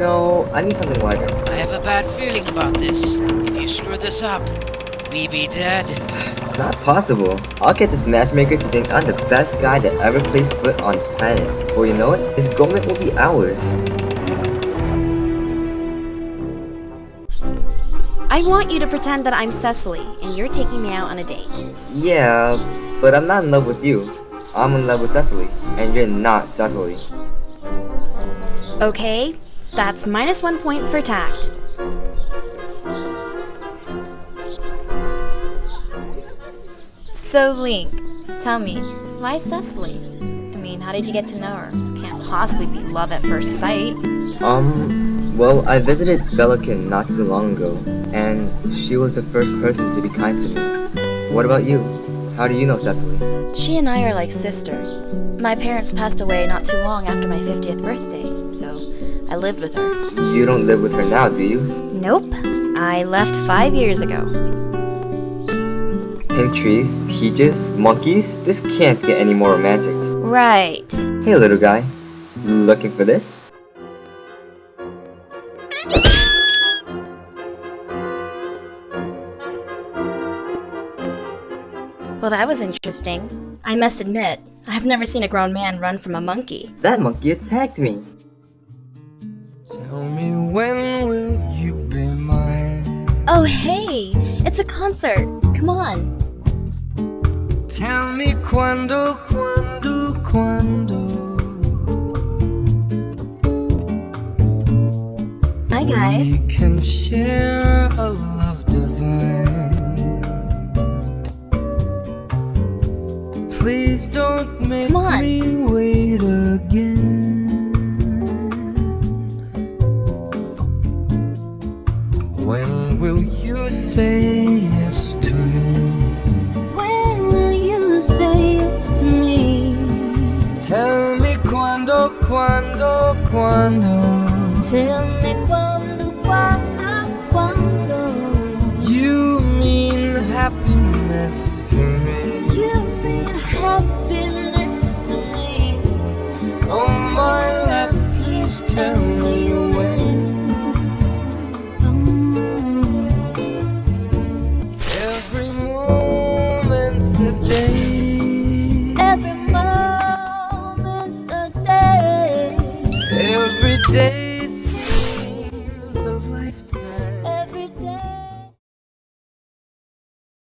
No, I need something lighter. I have a bad feeling about this. If you screw this up, we be dead. Not possible. I'll get this matchmaker to think I'm the best guy that ever placed foot on this planet. Before you know it, his government will be ours. I want you to pretend that I'm Cecily, and you're taking me out on a date. Yeah, but I'm not in love with you. I'm in love with Cecily, and you're not Cecily. Okay, that's -1 point for tact. So Link, tell me, why Cecily? I mean, how did you get to know her? Can't possibly be love at first sight. Well, I visited Belican not too long ago, and she was the first person to be kind to me. What about you? How do you know Cecily? She and I are like sisters. My parents passed away not too long after my 50th birthday, so I lived with her. You don't live with her now, do you? Nope, I left 5 years ago. Pink trees, peaches, monkeys? This can't get any more romantic. Right. Hey little guy, looking for this? Well, that was interesting. I must admit, I've never seen a grown man run from a monkey. That monkey attacked me. Tell me, when will you be mine? Oh hey, it's a concert. Come on. Tell me, quando, quando, quando. Hi guys. We can share a love divine. Please don't make Come on. me wait again. When will you say yes to me? When will you say yes to me? Tell me, quando, quando, quando. Tell me quando.